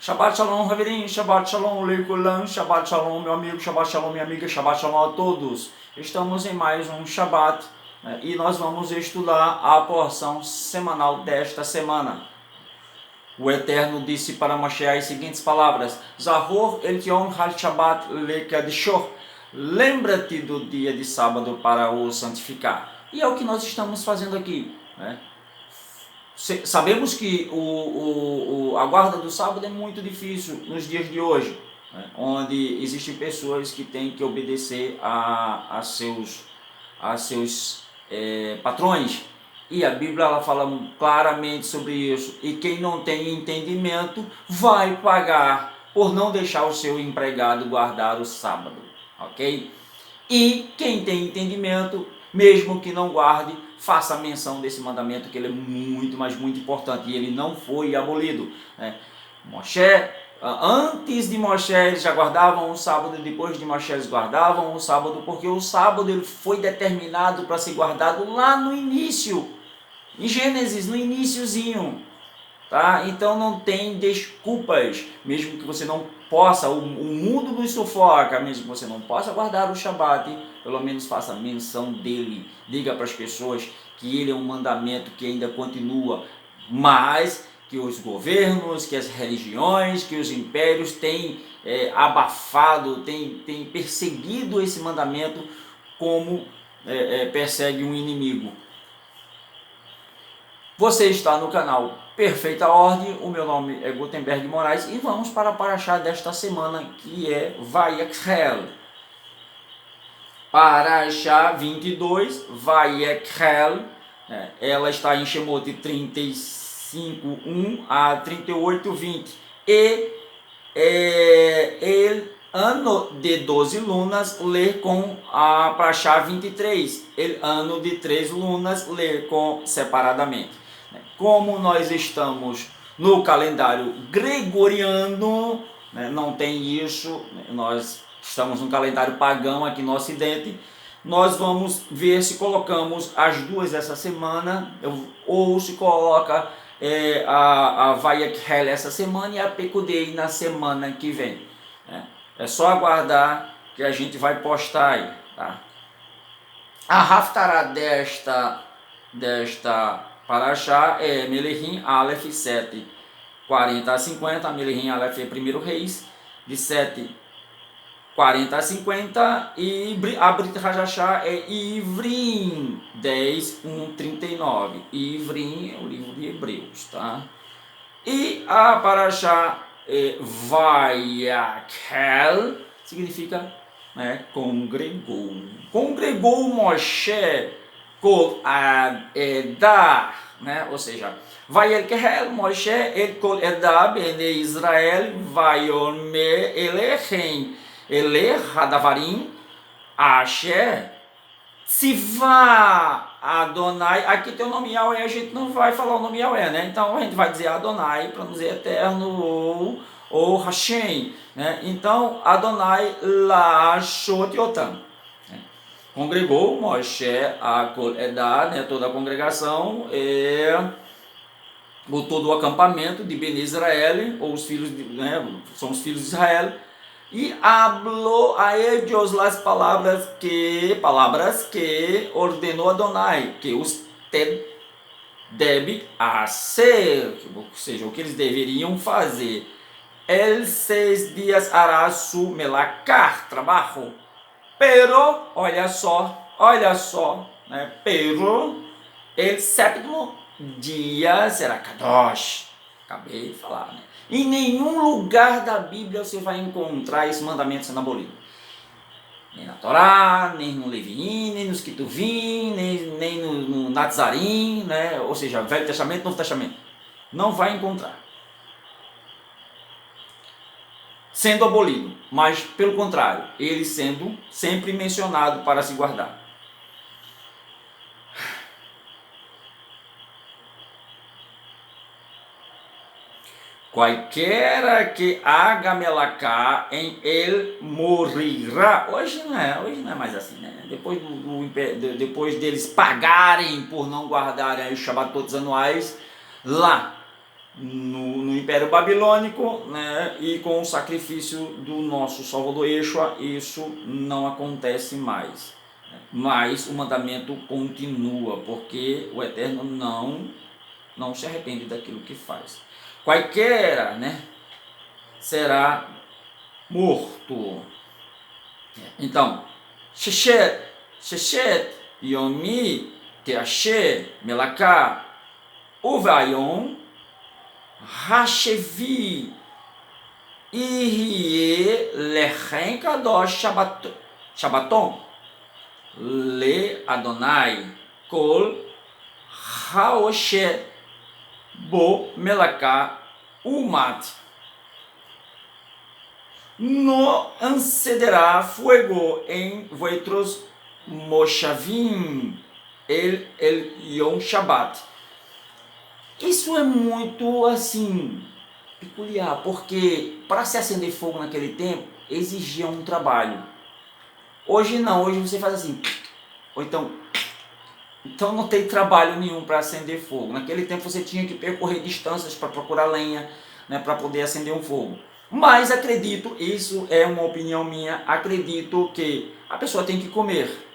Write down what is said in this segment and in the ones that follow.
Shabbat Shalom, Raverim, Shabbat Shalom, Leikulam, Shabbat Shalom, meu amigo, Shabbat Shalom, minha amiga, Shabbat Shalom a todos. Estamos em mais um Shabbat, né, e nós vamos estudar a porção semanal desta semana. O Eterno disse para Moshe as seguintes palavras: Zahor el Yom HaShabbat lekadishor. Lembra-te do dia de sábado para o santificar. E é o que nós estamos fazendo aqui, né? Sabemos que a guarda do sábado é muito difícil nos dias de hoje, né? Onde existem pessoas que têm que obedecer a seus patrões. E a Bíblia ela fala claramente sobre isso. E quem não tem entendimento vai pagar por não deixar o seu empregado guardar o sábado, ok? E quem tem entendimento, mesmo que não guarde, faça menção desse mandamento, que ele é muito, mas muito importante, e ele não foi abolido, né? Antes de Moshe eles já guardavam o sábado, e depois de Moshe eles guardavam o sábado, porque o sábado ele foi determinado para ser guardado lá no início, em Gênesis, no iniciozinho. Tá? Então não tem desculpas, mesmo que você não possa, o mundo nos sufoca, mesmo que você não possa guardar o Shabat, pelo menos faça menção dele, diga para as pessoas que ele é um mandamento que ainda continua, mas que os governos, que as religiões, que os impérios têm abafado, têm perseguido esse mandamento como persegue um inimigo. Você está no canal Perfeita Ordem, o meu nome é Gutenberg Moraes e vamos para a paraxá desta semana, que é Vayekhel. Paraxá 22, Vayekhel, ela está em Shemot 35:1 a 38:20. E ano de 12 lunas, ler com a paraxá 23. El ano de 3 lunas, ler com separadamente. Como nós estamos no calendário gregoriano, né, não tem isso, nós estamos no calendário pagão aqui no Ocidente, nós vamos ver se colocamos as duas essa semana, ou se coloca a Vayekhel essa semana e a Pekudei na semana que vem. Né? É só aguardar que a gente vai postar aí. Tá? A Haftarah desta paraxá é Melechim Aleph 7, 40 a 50, Melechim Aleph é 1 Reis, de 7, 40 a 50, e a Brit Hadashah é Ivrim 10, 1, 39. Ivrim é o livro de Hebreus, tá? E a paraxá Vayekhel significa, né, congregou Moshe Kol Edar, né? Ou seja, Vayekhel Moshe et Kol Edar Bene Israel Vayomer Elechem Ele Hadavarim Asher Tzivá Adonai. Aqui tem o nome Yahweh, a gente não vai falar o nome Yahweh, né? Então a gente vai dizer Adonai para não dizer eterno ou Hashem, né? Então Adonai Lashot Yotam. Congregou Moshe a Kol Edar, né, toda a congregação, todo o acampamento de Ben Israel, ou os filhos, são os filhos de Israel, e falou a ellos as palavras que ordenou Adonai, que os deve hacer, ou seja, o que eles deveriam fazer. El 6 dias hará su melakar, trabalho. Pero, olha só, né? Pero, el sétimo dia será Kadosh. Acabei de falar, né? Em nenhum lugar da Bíblia você vai encontrar esse mandamento sendo abolido. Nem na Torá, nem no Leviim, nem nos Ketuvim, nem no Nazarim, né? Ou seja, Velho Testamento, Novo Testamento. Não vai encontrar sendo abolido, mas pelo contrário, ele sendo sempre mencionado para se guardar. Qualquer que haga melacá em ele morirá. Hoje não é mais assim, né? Depois deles pagarem por não guardarem os Shabatot anuais, lá no Império Babilônico, né, e com o sacrifício do nosso Salvador Yeshua, isso não acontece mais. Mas o mandamento continua, porque o Eterno não se arrepende daquilo que faz. Qualquer, né, será morto. Então, Sheshet, Yomi, Teashe, Melaka, Uvayon, Hashevi, Irie, Lechem Kadosh Shabbaton, Le Adonai, Kol, Haoshe, Bo, Melaka, Umat. No ancederá fuego em voitros moshavim el Yom Shabbat. Isso é muito assim peculiar, porque para se acender fogo naquele tempo exigia um trabalho. Hoje não, hoje você faz assim, ou então não tem trabalho nenhum para acender fogo. Naquele tempo você tinha que percorrer distâncias para procurar lenha, né, para poder acender um fogo. Mas acredito, isso é uma opinião minha, acredito que a pessoa tem que comer.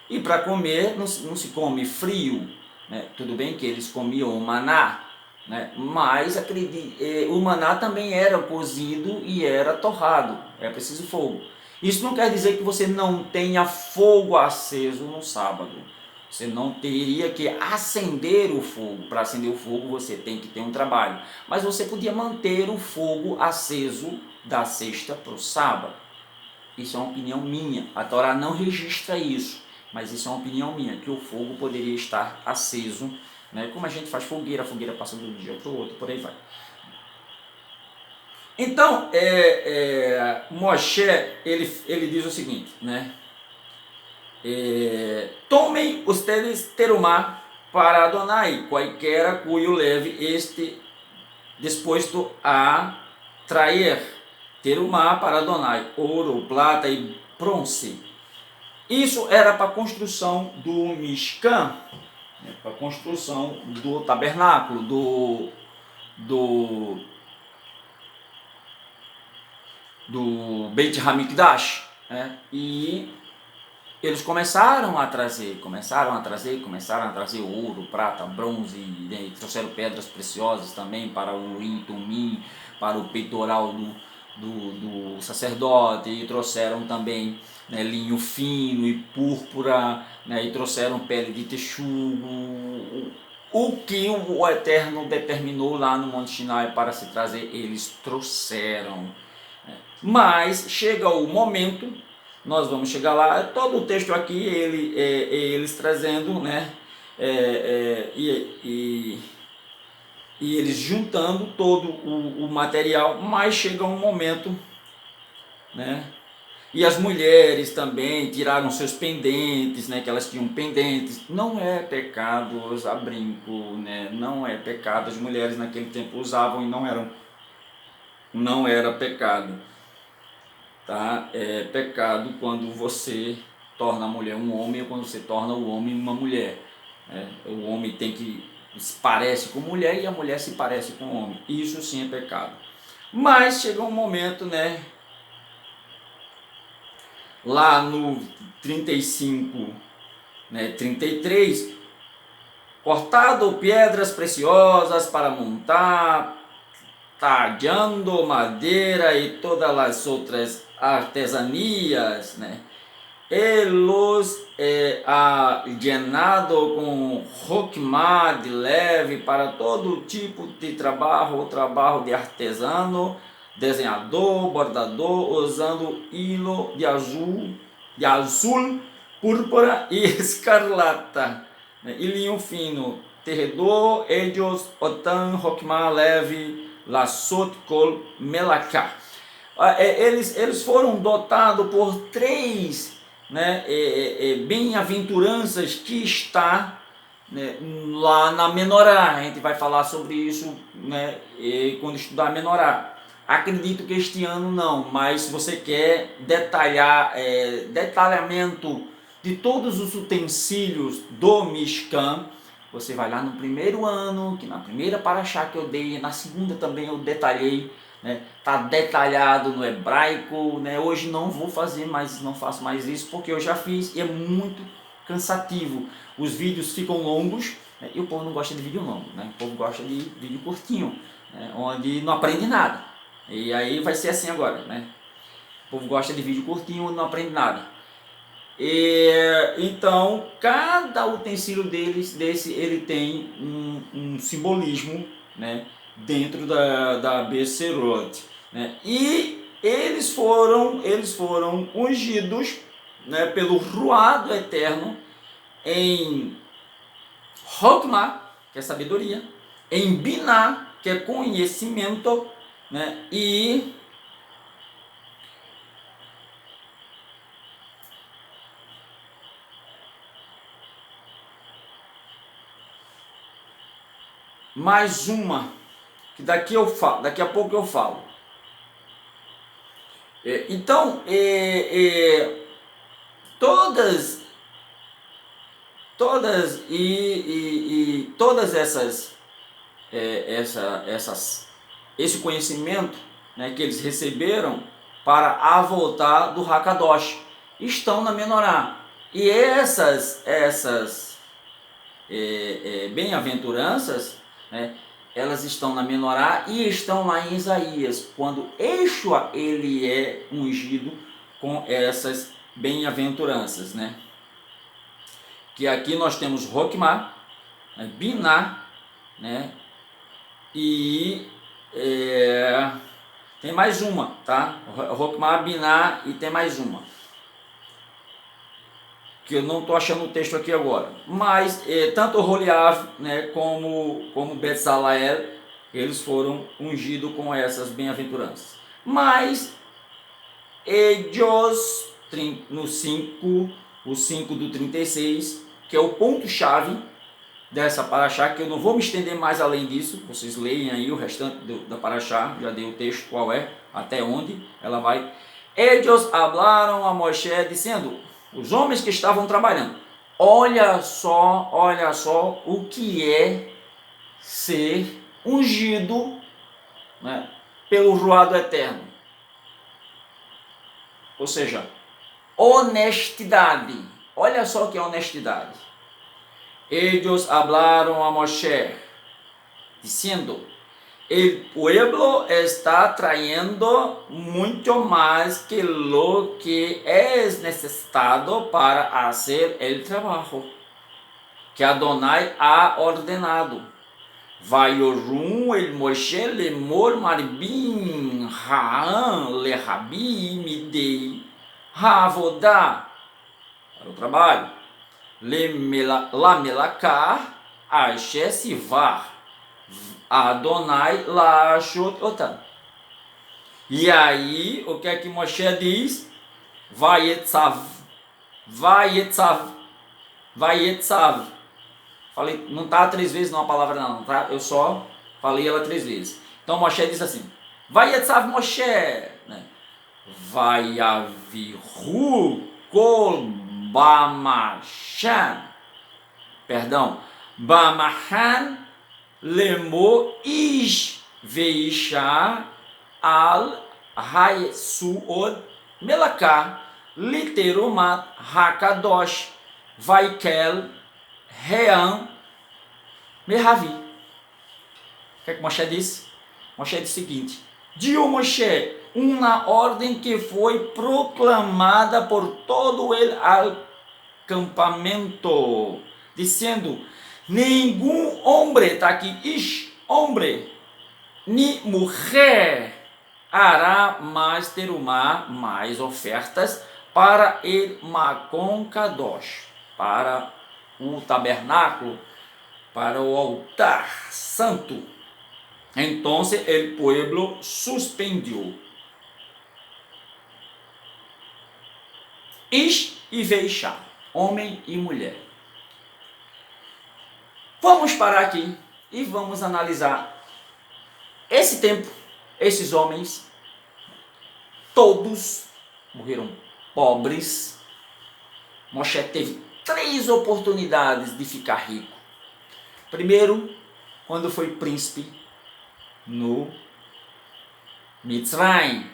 E para comer não se come frio, né? Tudo bem que eles comiam o maná, né? Mas o maná também era cozido e era torrado, é preciso fogo. Isso não quer dizer que você não tenha fogo aceso no sábado. Você não teria que acender o fogo. Para acender o fogo você tem que ter um trabalho. Mas você podia manter o fogo aceso da sexta para o sábado. Isso é uma opinião minha. A Torá não registra isso. Mas isso é uma opinião minha, que o fogo poderia estar aceso. Né? Como a gente faz fogueira, a fogueira passa de um dia para o outro, por aí vai. Então, Moshe, ele diz o seguinte, né? Tomem ustedes terumá para Adonai, qualquer cuyo leve este disposto a trair. Terumá para Adonai, ouro, prata e bronze. Isso era para a construção do Mishkan, né, para a construção do tabernáculo, do Beit HaMikdash, né? E eles começaram a trazer ouro, prata, bronze, né? E trouxeram pedras preciosas também para o Urim, Tumim, para o peitoral do sacerdote, e trouxeram também, né, linho fino e púrpura, né, e trouxeram pele de texugo. O que o Eterno determinou lá no Monte Sinai para se trazer, eles trouxeram. Mas chega o momento, nós vamos chegar lá, todo o texto aqui, eles trazendo, né, e eles juntando todo o material, mas chega um momento, né, e as mulheres também tiraram seus pendentes, né, que elas tinham pendentes. Não é pecado usar brinco, né, não é pecado, as mulheres naquele tempo usavam e não era pecado. Tá? É pecado quando você torna a mulher um homem ou quando você torna o homem uma mulher. O homem se parece com mulher e a mulher se parece com homem. Isso sim é pecado. Mas chega um momento, né? Lá no 35, né, 33, cortado pedras preciosas para montar, talhando madeira e todas as outras artesanias, né? Elos llenado com roquimá de leve para todo tipo de trabalho, trabalho de artesano, desenhador, bordador, usando hilo de azul, púrpura e escarlata, né? E linho fino, terredor, ellos, otan, roquimá leve, lassot, kol, melacá. Eles foram dotados por três, né, bem-aventuranças que está, né, lá na Menorá. A gente vai falar sobre isso, né, quando estudar a Menorá. Acredito que este ano não, mas se você quer detalhamento de todos os utensílios do Mishkan, você vai lá no primeiro ano, que na primeira paraxá que eu dei, na segunda também eu detalhei, né? Tá detalhado no hebraico, né? Hoje não vou fazer mais, não faço mais isso porque eu já fiz e é muito cansativo. Os vídeos ficam longos, né? E o povo não gosta de vídeo longo, né? O povo gosta de vídeo curtinho, né? Onde não aprende nada. E aí vai ser assim agora, né? O povo gosta de vídeo curtinho onde não aprende nada. Então, cada utensílio desse ele tem um simbolismo, né, dentro da Becerot, né, e eles foram ungidos, né, pelo Ruá do Eterno em Hokmah, que é sabedoria, em Binah, que é conhecimento, né, e mais uma que daqui a pouco eu falo. Então, todas, todas esse conhecimento, né, que eles receberam para voltar do Hakadosh estão na Menorá. E essas bem-aventuranças, né, elas estão na Menorá e estão lá em Isaías, quando Yeshua ele é ungido com essas bem-aventuranças, né? Que aqui nós temos Hokmah, né, Binah, né? E tem mais uma, tá? Hokmah, Binah e tem mais uma que eu não estou achando o texto aqui agora, mas tanto Holiav, né, como Betzalael, eles foram ungidos com essas bem-aventuranças. Mas eles, no 5, o 5 do 36, que é o ponto-chave dessa paraxá, que eu não vou me estender mais além disso, vocês leem aí o restante da paraxá, já dei o texto qual é, até onde ela vai. Eles falaram a Moshe dizendo, os homens que estavam trabalhando, olha só o que é ser ungido, né, pelo Ruá do Eterno. Ou seja, honestidade. Olha só o que é honestidade. Eles falaram a Moshe, dizendo, el pueblo está trayendo muito mais que lo que es necesitado para hacer el trabajo que Adonai ha ordenado. Vayorum el Moshe lemor marbim ha'an lehabi midei ha'avodah, para o trabalho, lamelakar asher sivar Adonai lashot otam. E aí, o que é que Moshe diz? Vayetzav. Falei, não está 3 vezes numa palavra não, tá? Eu só falei ela 3 vezes. Então Moshe diz assim, Vayetzav Moshe, né? Vayavihu kol bamashan, perdão, bamashan lemo ish veisha al haesuod melakah literumat hakadosh vaikel ream merhavi. O que é que Moshe disse? Moshe disse o seguinte, diu Moshe, uma ordem que foi proclamada por todo o acampamento, dizendo, nenhum homem, está aqui, ish, homem, ni mulher, hará mais terumá, mais ofertas para el Makom Kadosh, para o tabernáculo, para o altar santo. Então, el pueblo suspendiu. Ish e veishá, homem e mulher. Vamos parar aqui e vamos analisar esse tempo, esses homens, todos morreram pobres. Moshe teve 3 oportunidades de ficar rico. Primeiro, quando foi príncipe no Mitzrayim,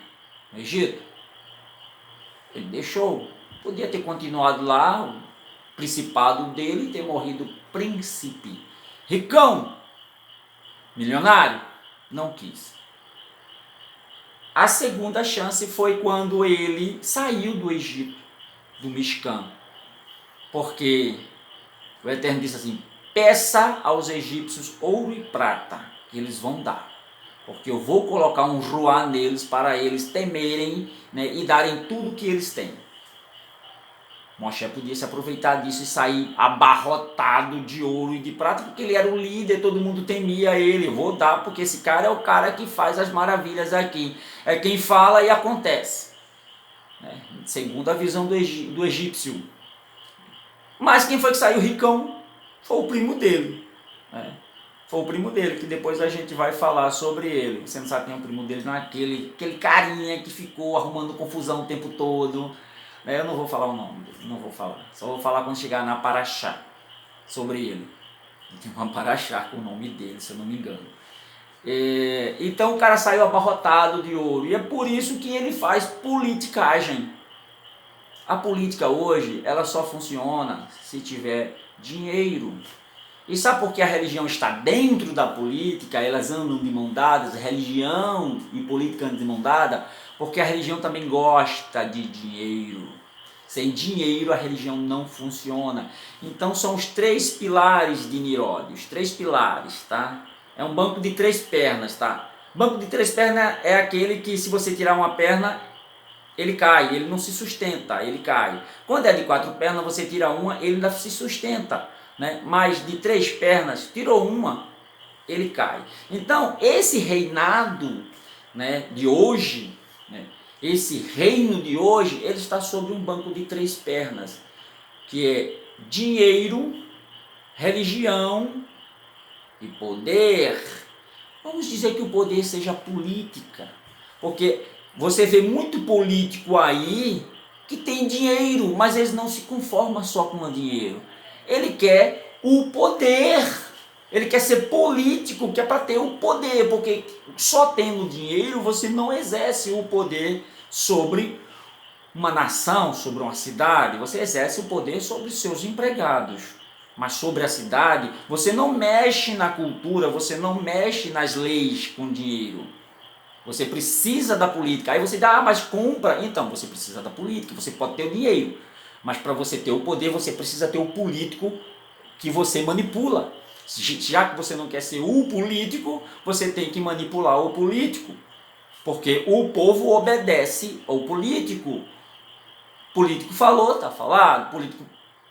no Egito. Ele deixou. Podia ter continuado lá, o principado dele, e ter morrido príncipe. Ricão, milionário, não quis. A segunda chance foi quando ele saiu do Egito, do Mishkan. Porque o Eterno disse assim: peça aos egípcios ouro e prata, que eles vão dar. Porque eu vou colocar um ruá neles para eles temerem, né, e darem tudo que eles têm. Moshe podia se aproveitar disso e sair abarrotado de ouro e de prata, porque ele era o líder, todo mundo temia ele. Eu vou dar, porque esse cara é o cara que faz as maravilhas aqui. É quem fala e acontece. Né? Segundo a visão do egípcio. Mas quem foi que saiu ricão? Foi o primo dele. Né? Foi o primo dele, que depois a gente vai falar sobre ele. Você não sabe quem é o primo dele, não é aquele carinha que ficou arrumando confusão o tempo todo. Eu não vou falar o nome dele, não vou falar. Só vou falar quando chegar na Paraxá, sobre ele. Tem uma Paraxá com o nome dele, se eu não me engano. Então o cara saiu abarrotado de ouro. E é por isso que ele faz politicagem. A política hoje, ela só funciona se tiver dinheiro. E sabe por que a religião está dentro da política? Elas andam de mão dadas, religião e política andam de mão dada, porque a religião também gosta de dinheiro. Sem dinheiro a religião não funciona. Então são os 3 pilares de Nirod, os 3 pilares, tá? É um banco de 3 pernas, tá? Banco de 3 pernas é aquele que, se você tirar uma perna, ele cai, ele não se sustenta, ele cai. Quando é de 4 pernas, você tira uma, ele ainda se sustenta, né? Mas de 3 pernas, tirou uma, ele cai. Então, esse reinado, né, de hoje, né, esse reino de hoje, ele está sobre um banco de 3 pernas, que é dinheiro, religião e poder. Vamos dizer que o poder seja política, porque você vê muito político aí que tem dinheiro, mas eles não se conformam só com o dinheiro. Ele quer o poder, ele quer ser político, que é para ter o poder, porque só tendo dinheiro você não exerce o poder sobre uma nação, sobre uma cidade. Você exerce o poder sobre seus empregados, mas sobre a cidade você não mexe na cultura, você não mexe nas leis com dinheiro. Você precisa da política. Aí você diz: ah, mas compra. Então, você precisa da política. Você pode ter o dinheiro, mas para você ter o poder, você precisa ter o político que você manipula. Já que você não quer ser o político, você tem que manipular o político, porque o povo obedece ao político. O político falou, está falado. O político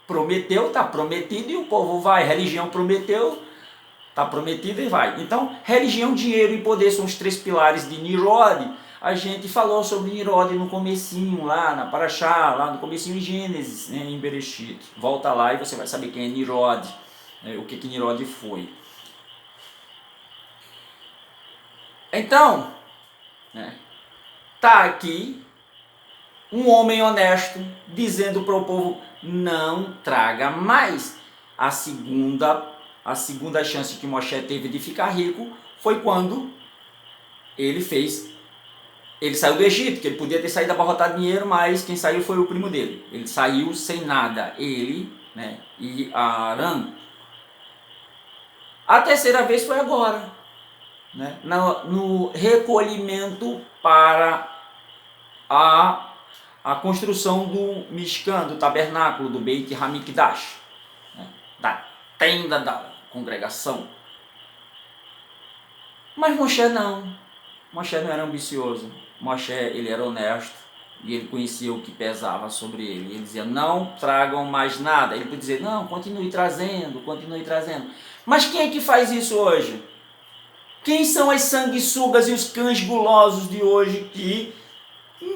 prometeu, está prometido, e o povo vai. Religião prometeu, está prometido e vai. Então, religião, dinheiro e poder são os 3 pilares de Nirod. A gente falou sobre Nirod no comecinho, lá na Paraxá, lá no comecinho em Gênesis, né, em Bereshit. Volta lá e você vai saber quem é Nirod, né, o que Nirod foi. Então, né, tá aqui um homem honesto dizendo para o povo: não traga mais. A segunda chance que Moshe teve de ficar rico foi quando ele saiu do Egito, que ele podia ter saído abarrotado de dinheiro, mas quem saiu foi o primo dele. Ele saiu sem nada, ele, né, e Arã. A terceira vez foi agora, né, no recolhimento para a construção do Mishkan, do tabernáculo, do Beit Hamikdash, né, da tenda da congregação. Mas Moshe não era ambicioso. Moshe, ele era honesto e ele conhecia o que pesava sobre ele. Ele dizia: não tragam mais nada. Ele podia dizer: não, continue trazendo. Mas quem é que faz isso hoje? Quem são as sanguessugas e os cães gulosos de hoje que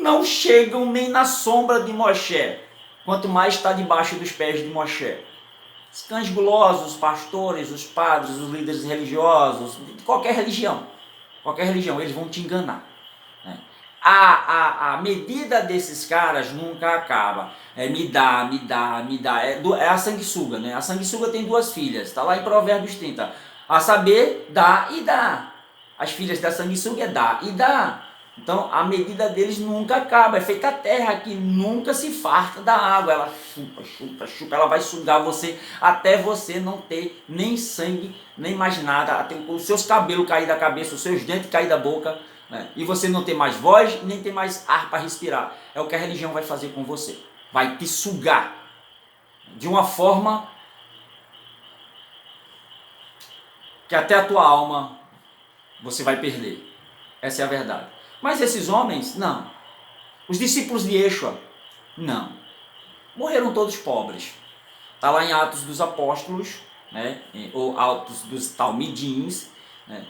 não chegam nem na sombra de Moshe, quanto mais está debaixo dos pés de Moshe? Os cães gulosos, os pastores, os padres, os líderes religiosos, de qualquer religião, eles vão te enganar, né? a medida desses caras nunca acaba. Me dá, me dá, me dá. É a sanguessuga, né? A sanguessuga tem duas filhas, está lá em Provérbios 30. A saber, dá e dá. As filhas da sanguessuga é dá e dá. Então a medida deles nunca acaba. É feita a terra que nunca se farta da água. Ela chupa, chupa, chupa. Ela vai sugar você até você não ter nem sangue, nem mais nada. Até os seus cabelos cair da cabeça, os seus dentes cair da boca. Né? E você não tem mais voz, nem tem mais ar para respirar. É o que a religião vai fazer com você. Vai te sugar de uma forma que até a tua alma você vai perder. Essa é a verdade. Mas esses homens, não. Os discípulos de Yeshua, não. Morreram todos pobres. Está lá em Atos dos Apóstolos, né? Ou Atos dos Talmidins, né?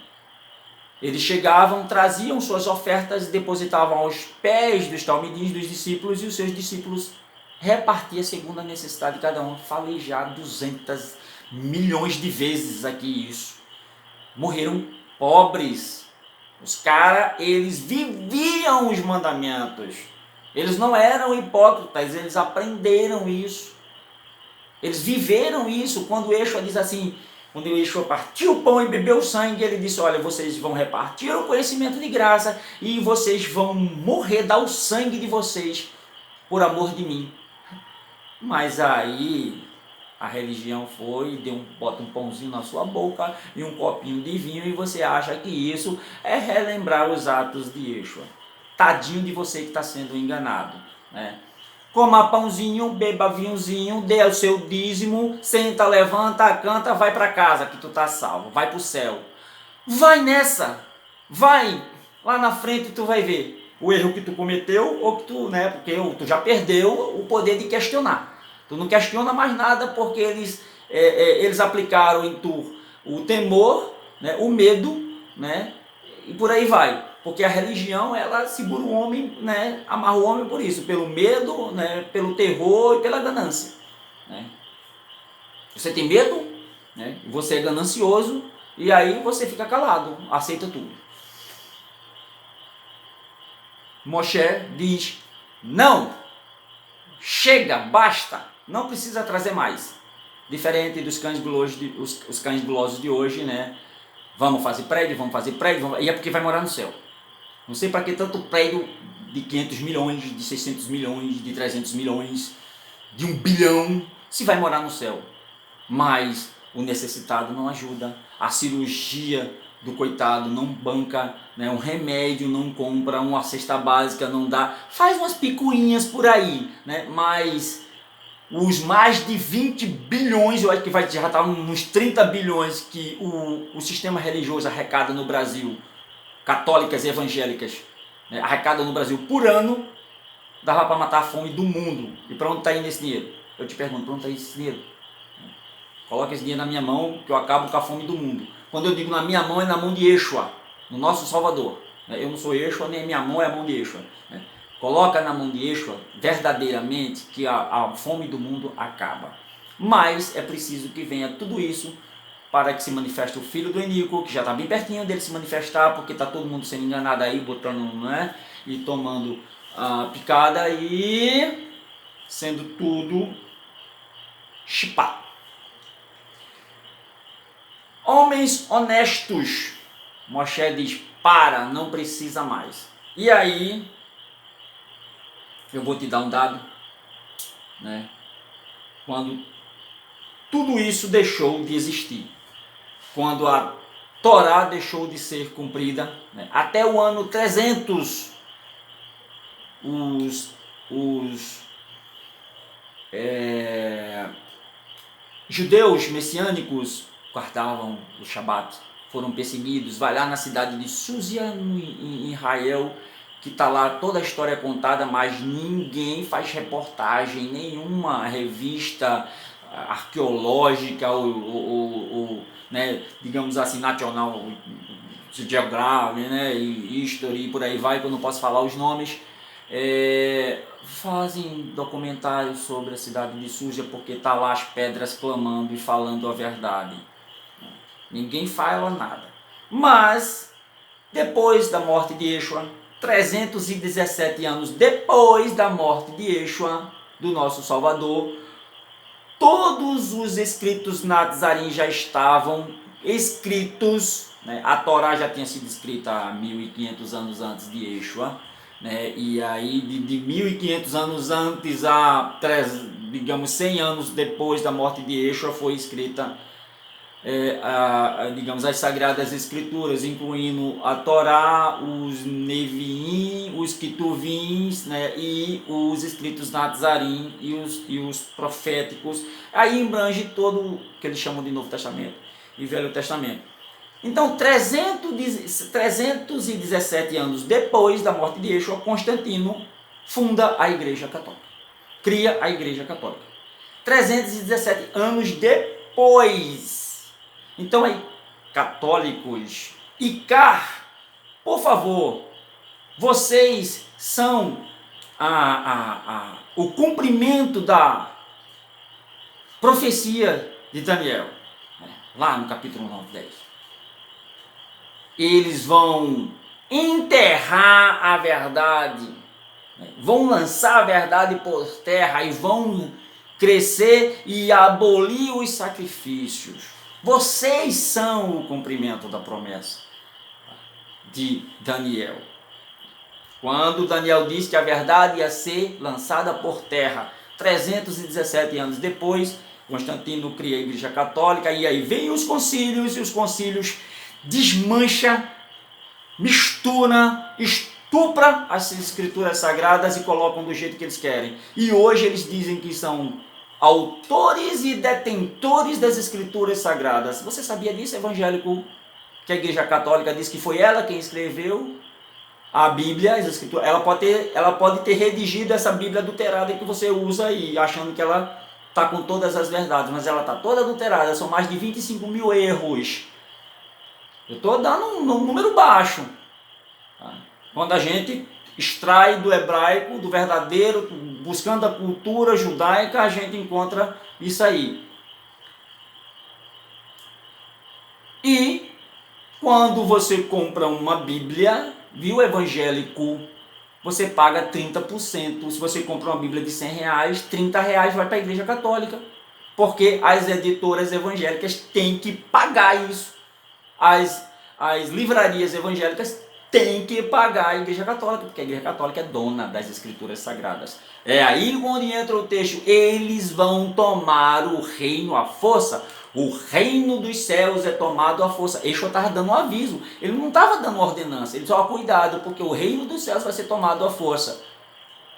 Eles chegavam, traziam suas ofertas e depositavam aos pés dos talmidins, dos discípulos, e os seus discípulos repartiam segundo a necessidade de cada um. Falei já 200 milhões de vezes aqui isso. Morreram pobres. Os caras, eles viviam os mandamentos. Eles não eram hipócritas, eles aprenderam isso. Eles viveram isso. Quando Yeshua diz assim, quando Yeshua partiu o pão e bebeu o sangue, ele disse, olha, vocês vão repartir o conhecimento de graça e vocês vão morrer, dar o sangue de vocês por amor de mim. Mas aí a religião foi e bota um pãozinho na sua boca e um copinho de vinho e você acha que isso é relembrar os atos de Yeshua. Tadinho de você que está sendo enganado, né? Coma pãozinho, beba vinhozinho, dê o seu dízimo, senta, levanta, canta, vai para casa que tu tá salvo, vai para o céu. Vai nessa, vai, lá na frente tu vai ver o erro que tu cometeu ou que tu, né, porque tu já perdeu o poder de questionar. Tu não questiona mais nada porque eles aplicaram em tu o temor, né, o medo, né, e por aí vai. Porque a religião, ela segura o homem, né, amarra o homem por isso, pelo medo, né, pelo terror e pela ganância. Né? Você tem medo, né, você é ganancioso, e aí você fica calado, aceita tudo. Moshe diz, não, chega, basta, não precisa trazer mais. Diferente dos cães gulosos os cães gulosos de hoje, né? Vamos fazer prédio, e é porque vai morar no céu. Não sei para que tanto prédio de 500 milhões, de 600 milhões, de 300 milhões, de 1 bilhão, se vai morar no céu. Mas o necessitado não ajuda, a cirurgia do coitado não banca, né? Um remédio não compra, uma cesta básica não dá, faz umas picuinhas por aí, né? Mas os mais de 20 bilhões, eu acho que já está uns 30 bilhões que o sistema religioso arrecada no Brasil, católicas e evangélicas, né, arrecada no Brasil por ano, dava para matar a fome do mundo. E para onde está indo esse dinheiro? Eu te pergunto, para onde está indo esse dinheiro? Coloca esse dinheiro na minha mão que eu acabo com a fome do mundo. Quando eu digo na minha mão, é na mão de Yeshua, no nosso Salvador. Eu não sou Yeshua, nem a minha mão é a mão de Yeshua. Coloca na mão de Yeshua, verdadeiramente, que a fome do mundo acaba. Mas é preciso que venha tudo isso para que se manifeste o filho do Enico, que já está bem pertinho dele se manifestar, porque está todo mundo sendo enganado aí, botando, né, e tomando a picada e sendo tudo chipado. Homens honestos, Moshe diz, para, não precisa mais. E aí, eu vou te dar um dado, né, quando tudo isso deixou de existir. Quando a Torá deixou de ser cumprida, né? Até o ano 300, os judeus messiânicos guardavam o Shabat, foram perseguidos. Vai lá na cidade de Súzia, em Israel, que está lá toda a história contada, mas ninguém faz reportagem, nenhuma revista arqueológica ou né, digamos assim, National Geographic, né, e History, por aí vai, que eu não posso falar os nomes, fazem documentários sobre a cidade de Súzia, porque tá lá as pedras clamando e falando a verdade. Ninguém fala nada. Mas, depois da morte de Yeshua, 317 anos depois da morte de Yeshua, do nosso Salvador, todos os escritos Nazarim já estavam escritos, né? A Torá já tinha sido escrita há 1500 anos antes de Yeshua, né? E aí de 1500 anos antes a, digamos, 100 anos depois da morte de Yeshua foi escrita digamos, as Sagradas Escrituras, incluindo a Torá, os Neviim, os Ketuvins, né, e os escritos Nazarim e os proféticos. Aí embrange todo o que eles chamam de Novo Testamento e Velho Testamento. Então, 317 anos depois da morte de Yeshua, Constantino funda a Igreja Católica, cria a Igreja Católica. 317 anos depois. Então aí, católicos, Icar, por favor, vocês são o cumprimento da profecia de Daniel, lá no capítulo 9, 10. Eles vão enterrar a verdade, vão lançar a verdade por terra e vão crescer e abolir os sacrifícios. Vocês são o cumprimento da promessa de Daniel. Quando Daniel disse que a verdade ia ser lançada por terra, 317 anos depois, Constantino cria a Igreja Católica, e aí vem os concílios, e os concílios desmancha, mistura, estupra as escrituras sagradas e colocam do jeito que eles querem. E hoje eles dizem que são autores e detentores das escrituras sagradas. Você sabia disso, evangélico? Que a Igreja Católica diz que foi ela quem escreveu a Bíblia, as escrituras. Ela pode ter redigido essa Bíblia adulterada que você usa aí, achando que ela está com todas as verdades, mas ela está toda adulterada. São mais de 25 mil erros. Eu estou dando um número baixo. Quando a gente extrai do hebraico, do verdadeiro, buscando a cultura judaica, a gente encontra isso aí. E quando você compra uma Bíblia, viu, evangélico, você paga 30%. Se você compra uma Bíblia de R$100, R$30 vai para a Igreja Católica. Porque as editoras evangélicas têm que pagar isso. As livrarias evangélicas tem que pagar a Igreja Católica, porque a Igreja Católica é dona das Escrituras Sagradas. É aí onde entra o texto: eles vão tomar o reino à força. O reino dos céus é tomado à força. Yeshua estava dando um aviso, ele não estava dando ordenança, ele só: cuidado, porque o reino dos céus vai ser tomado à força.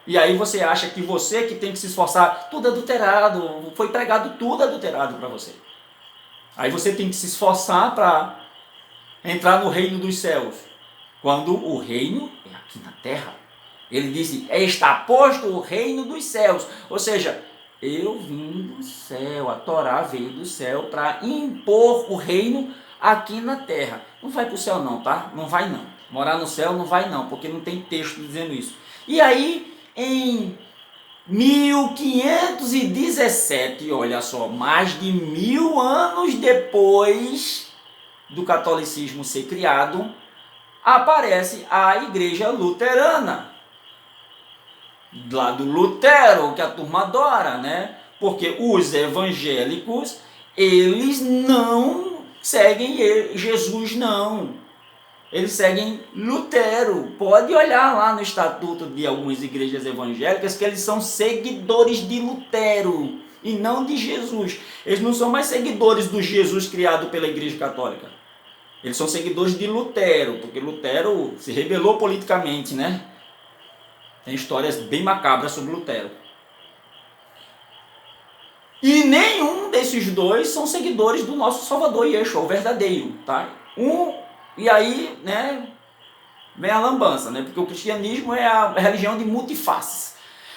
E aí você acha que você que tem que se esforçar, tudo adulterado, foi pregado tudo adulterado para você. Aí você tem que se esforçar para entrar no reino dos céus, quando o reino é aqui na terra. Ele disse: está posto o reino dos céus. Ou seja, eu vim do céu, a Torá veio do céu para impor o reino aqui na terra. Não vai para o céu não, tá? Não vai não. Morar no céu não vai não, porque não tem texto dizendo isso. E aí, em 1517, olha só, mais de 1000 anos depois do catolicismo ser criado, aparece a Igreja Luterana, lá do Lutero, que a turma adora, né? Porque os evangélicos, eles não seguem Jesus, não. Eles seguem Lutero. Pode olhar lá no estatuto de algumas igrejas evangélicas que eles são seguidores de Lutero e não de Jesus. Eles não são mais seguidores do Jesus criado pela Igreja Católica. Eles são seguidores de Lutero, porque Lutero se rebelou politicamente, né? Tem histórias bem macabras sobre Lutero. E nenhum desses dois são seguidores do nosso Salvador Yeshua, o verdadeiro, tá? E aí, né, vem a lambança, né? Porque o cristianismo é a religião de multifaces.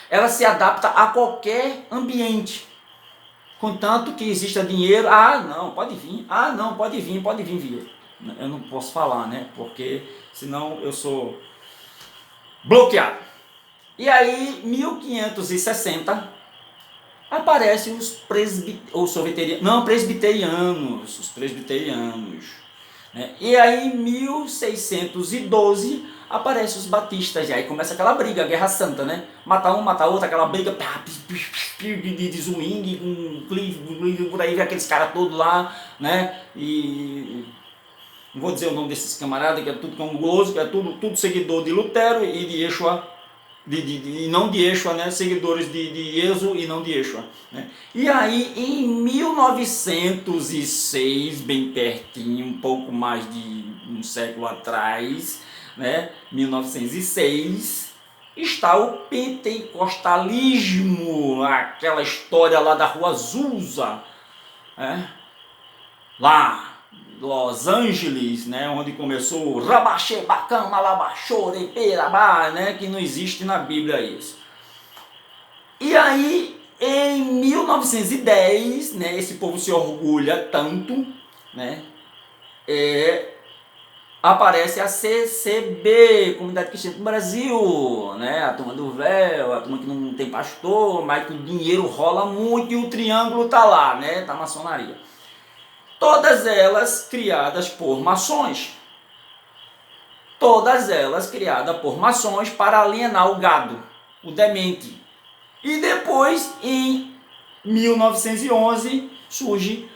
Ela se adapta a qualquer ambiente. Contanto que exista dinheiro, não, pode vir. Não, pode vir, vir. Eu não posso falar, né? Porque senão eu sou bloqueado. E aí, 1560, aparecem os presbiterianos. Né? E aí, em 1612, aparecem os batistas, e aí começa aquela briga, a Guerra Santa, né? Mata um, mata outro, aquela briga de swing, com cliff, por aí, vê aqueles caras todos lá, né? E não vou dizer o nome desses camaradas, que é tudo conguloso, que é tudo seguidor de Lutero e de Yeshua, e não de Yeshua, né? Seguidores de Yesu e não de Yeshua, né? E aí, em 1906, bem pertinho, um pouco mais de um século atrás, né? 1906, está o pentecostalismo, aquela história lá da Rua Azusa, né? Lá Los Angeles, né, onde começou o Rabaxê, Bacama, Labaxore, Perabá, né, que não existe na Bíblia isso. E aí, em 1910, né, esse povo se orgulha tanto, né, aparece a CCB, Comunidade Cristã do Brasil, né, a turma do véu, a turma que não tem pastor, mas que o dinheiro rola muito e o triângulo tá lá, né, da maçonaria. Todas elas criadas por maçons. Todas elas criadas por maçons para alienar o gado, o demente. E depois, em 1911, surge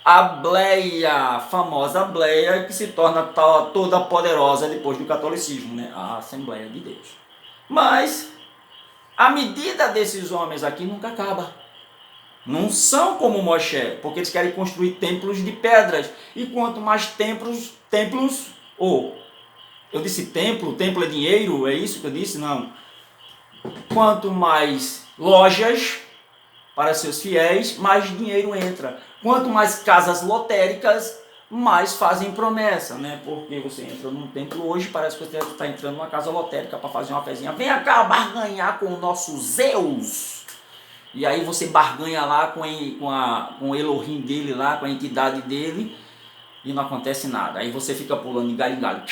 a Bleia, a famosa Bleia, que se torna toda poderosa depois do catolicismo, né? A Assembleia de Deus. Mas a medida desses homens aqui nunca acaba. Não são como Moshe, porque eles querem construir templos de pedras. E quanto mais templos, eu disse templo é dinheiro, é isso que eu disse? Não. Quanto mais lojas para seus fiéis, mais dinheiro entra. Quanto mais casas lotéricas, mais fazem promessa, né? Porque você entra num templo hoje, parece que você está entrando numa casa lotérica para fazer uma fezinha. Vem cá barganhar com o nosso Zeus. E aí você barganha lá com o Elohim dele lá, com a entidade dele, e não acontece nada. Aí você fica pulando de galho em galho,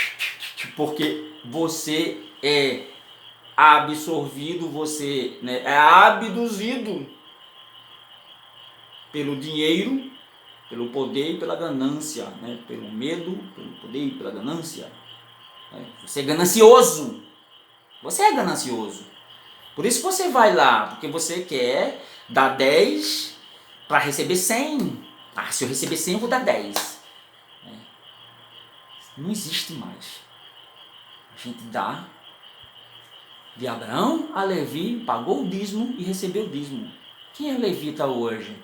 porque você é absorvido, você, né, é abduzido pelo dinheiro, pelo poder e pela ganância, né, pelo medo, pelo poder e pela ganância. Né? Você é ganancioso. Você é ganancioso. Por isso você vai lá, porque você quer dar 10 para receber 100. Ah, se eu receber 100 eu vou dar 10. Não existe mais. A gente dá de Abraão a Levi, pagou o dízimo e recebeu o dízimo. Quem é levita hoje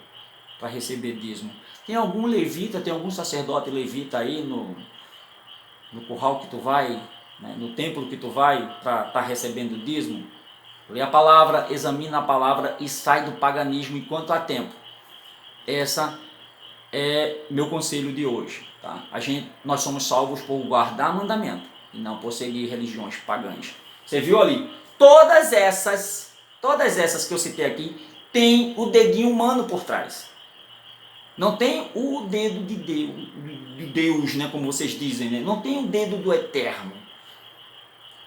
para receber dízimo? Tem algum levita, tem algum sacerdote levita aí no curral que tu vai, né, no templo que tu vai para estar recebendo dízimo? Lê a palavra, examina a palavra e sai do paganismo enquanto há tempo. Essa é meu conselho de hoje. Tá? Nós somos salvos por guardar mandamento e não por seguir religiões pagãs. Você viu ali? Todas essas que eu citei aqui, tem o dedinho humano por trás. Não tem o dedo de Deus, né, como vocês dizem, né? Não tem o dedo do Eterno.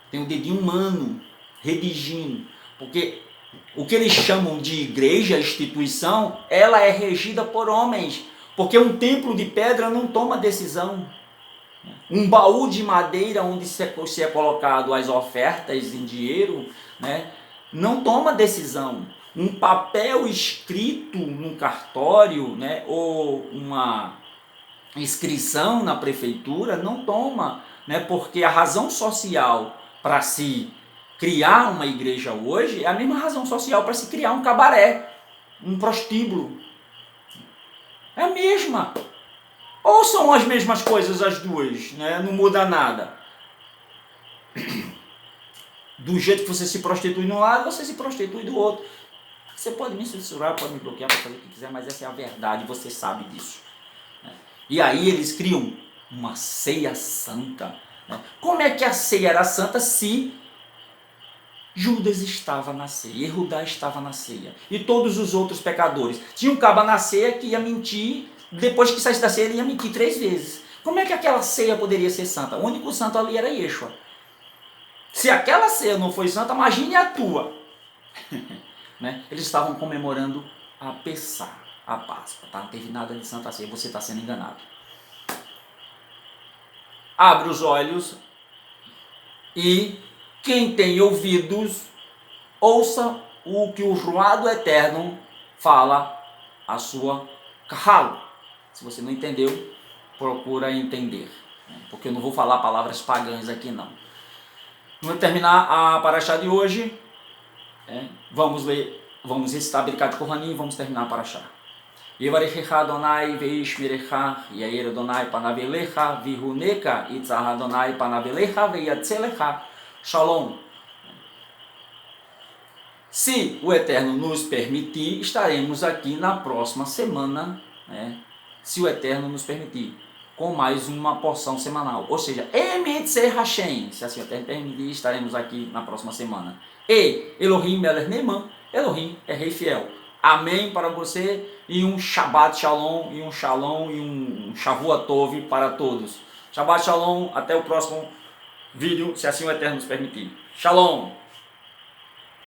Tem o dedinho humano, redigindo. Porque o que eles chamam de igreja, instituição, ela é regida por homens. Porque um templo de pedra não toma decisão. Um baú de madeira onde se é colocado as ofertas em dinheiro, né, não toma decisão. Um papel escrito num cartório, né, ou uma inscrição na prefeitura não toma, né, porque a razão social para se criar uma igreja hoje é a mesma razão social para se criar um cabaré, um prostíbulo. É a mesma. Ou são as mesmas coisas as duas, né? Não muda nada. Do jeito que você se prostitui de um lado, você se prostitui do outro. Você pode me censurar, pode me bloquear, pode fazer o que quiser, mas essa é a verdade, você sabe disso. E aí eles criam uma ceia santa. Como é que a ceia era santa se Judas estava na ceia, Judá estava na ceia, e todos os outros pecadores? Tinha um caba na ceia que ia mentir, depois que saísse da ceia ele ia mentir 3 vezes. Como é que aquela ceia poderia ser santa? O único santo ali era Yeshua. Se aquela ceia não foi santa, imagine a tua. Né? Eles estavam comemorando a Pessá, a Páscoa. Tá? Não teve nada de santa ceia, você está sendo enganado. Abre os olhos E quem tem ouvidos, ouça o que o Ruado Eterno fala a sua kahal. Se você não entendeu, procura entender, porque eu não vou falar palavras pagãs aqui não. Vamos terminar a paraxá de hoje. Vamos recitar Birkat Kohanim e vamos terminar a paraxá. Yevarechecha Adonai veishmerecha, yair Adonai panav elecha, vihuneka itzah Adonai panav elecha, veyatzelecha. Shalom. Se o Eterno nos permitir, estaremos aqui na próxima semana, se o Eterno nos permitir, com mais uma porção semanal. Ou seja, Emetzer Hashem, se assim o Eterno permitir, estaremos aqui na próxima semana. E Elohim Melech Neiman, Elohim é Rei Fiel. Amém para você e um Shabbat Shalom e um Shavua Tov para todos. Shabbat Shalom, até o próximo vídeo, se assim o Eterno nos permitir. Shalom!